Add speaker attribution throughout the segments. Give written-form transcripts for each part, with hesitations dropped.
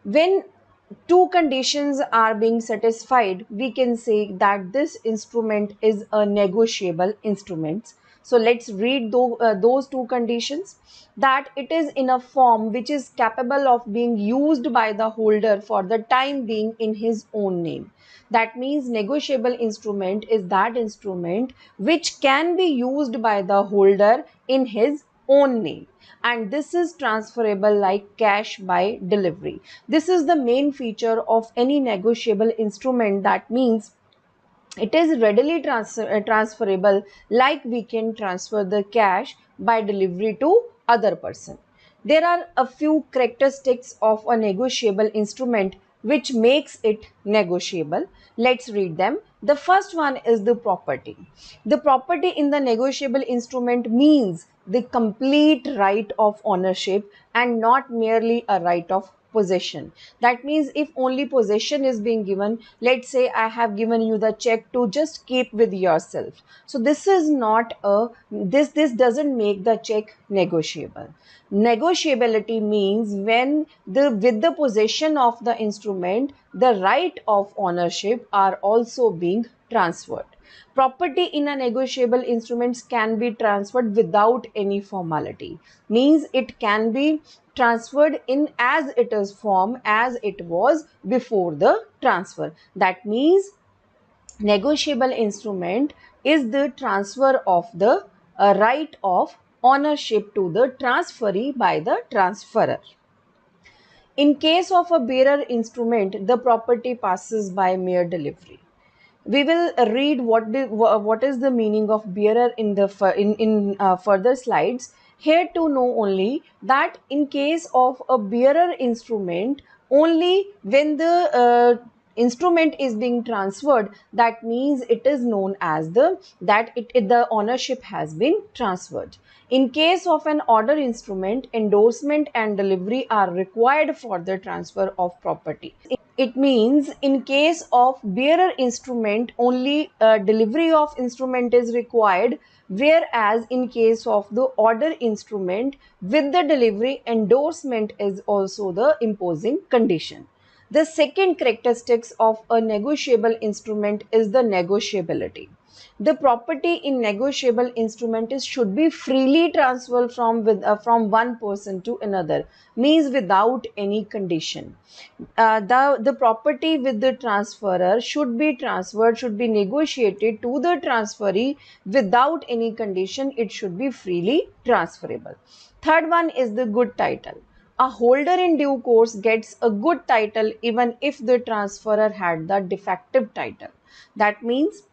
Speaker 1: When two conditions are being satisfied, we can say that this instrument is a negotiable instrument. So let's read those two conditions: that it is in a form which is capable of being used by the holder for the time being in his own name. That means negotiable instrument is that instrument which can be used by the holder in his own name, and this is transferable like cash by delivery. This is the main feature of any negotiable instrument. That means it is readily transferable, like we can transfer the cash by delivery to other person. There are a few characteristics of a negotiable instrument which makes it negotiable. Let's read them. The first one is the property. The property in the negotiable instrument means the complete right of ownership and not merely a right of possession. That means if only possession is being given, let's say I have given you the check to just keep with yourself, so this is not a this doesn't make the check negotiable. Negotiability means when the with the possession of the instrument, the right of ownership are also being transferred. Property in a negotiable instruments can be transferred without any formality. Means it can be transferred in as it is form as it was before the transfer. That means negotiable instrument is the transfer of the right of ownership to the transferee by the transferor. In case of a bearer instrument, the property passes by mere delivery. We will read what is the meaning of bearer in the further slides. Here to know only that in case of a bearer instrument, only when the instrument is being transferred, that means it is known as the ownership has been transferred. In case of an order instrument, endorsement and delivery are required for the transfer of property. It means in case of bearer instrument, only delivery of instrument is required, whereas in case of the order instrument, with the delivery, endorsement is also the imposing condition. The second characteristics of a negotiable instrument is the negotiability. The property in negotiable instrument is should be freely transferred from one person to another, means without any condition. The property with the transferor should be transferred, should be negotiated to the transferee without any condition. It should be freely transferable. Third one is the good title. A holder in due course gets a good title even if the transferor had the defective title. That means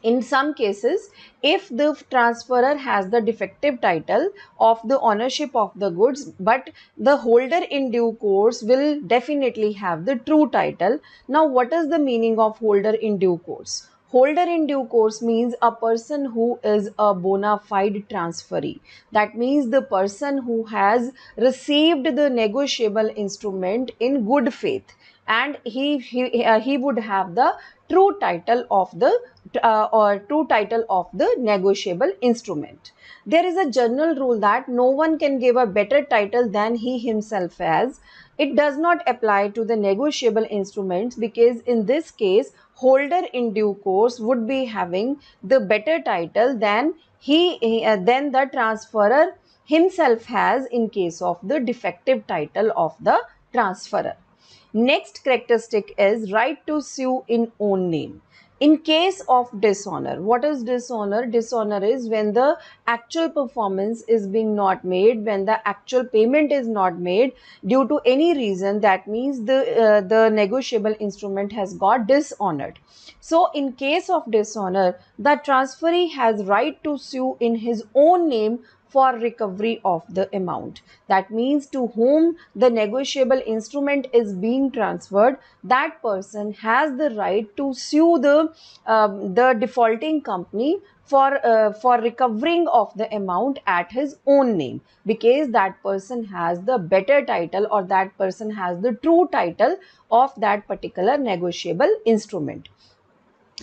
Speaker 1: in some cases, if the transferor has the defective title of the ownership of the goods, but the holder in due course will definitely have the true title. Now, what is the meaning of holder in due course? Holder in due course means a person who is a bona fide transferee. That means the person who has received the negotiable instrument in good faith, and he would have the true title of the true title of the negotiable instrument. There is a general rule that no one can give a better title than he himself has. It does not apply to the negotiable instruments, because in this case holder in due course would be having the better title than than the transferor himself has in case of the defective title of the transferor. Next characteristic is right to sue in own name. In case of dishonor, what is dishonor? Dishonor is when the actual performance is being not made, when the actual payment is not made due to any reason. That means the negotiable instrument has got dishonored. So, in case of dishonor, the transferee has right to sue in his own name for recovery of the amount. That means to whom the negotiable instrument is being transferred, that person has the right to sue the defaulting company for recovering of the amount at his own name, because that person has the better title, or that person has the true title of that particular negotiable instrument,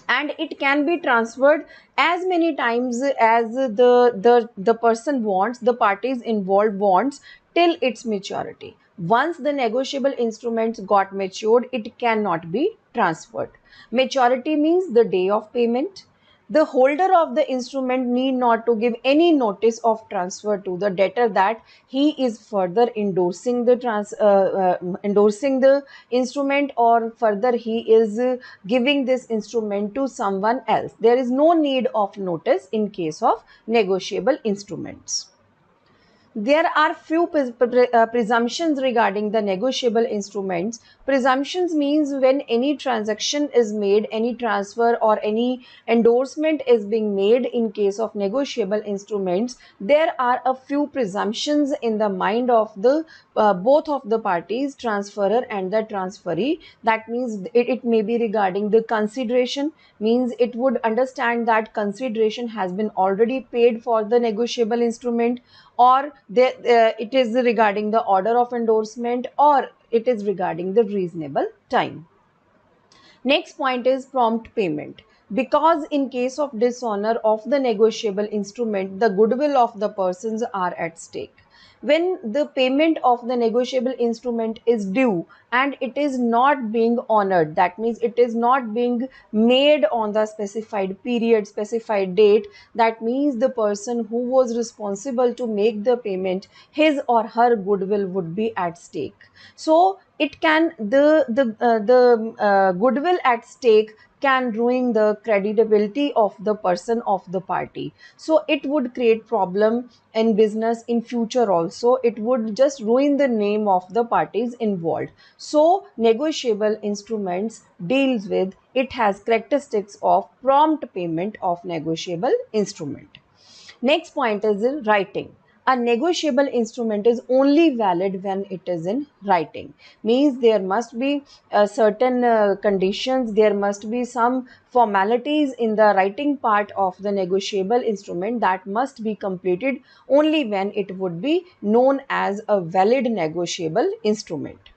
Speaker 1: and it can be transferred as many times as the person wants, the parties involved wants, till its maturity. Once the negotiable instruments got matured, it cannot be transferred. Maturity means the day of payment. The holder of the instrument need not to give any notice of transfer to the debtor that he is further endorsing the instrument, or further he is giving this instrument to someone else. There is no need of notice in case of negotiable instruments. There are few presumptions regarding the negotiable instruments. Presumptions means when any transaction is made, any transfer or any endorsement is being made in case of negotiable instruments, there are a few presumptions in the mind of the both of the parties, transferor and the transferee. That means it may be regarding the consideration, means it would understand that consideration has been already paid for the negotiable instrument, or it is regarding the order of endorsement, or it is regarding the reasonable time. Next point is prompt payment. Because in case of dishonor of the negotiable instrument, the goodwill of the persons are at stake. When the payment of the negotiable instrument is due and it is not being honored, that means it is not being made on the specified period, specified date, that means the person who was responsible to make the payment, his or her goodwill would be at stake. So it can the goodwill at stake can ruin the credibility of the person of the party. So it would create problem in business in future also. It would just ruin the name of the parties involved. So negotiable instruments deals with, it has characteristics of prompt payment of negotiable instrument. Next point is in writing. A negotiable instrument is only valid when it is in writing. Means there must be certain conditions, there must be some formalities in the writing part of the negotiable instrument that must be completed only when it would be known as a valid negotiable instrument.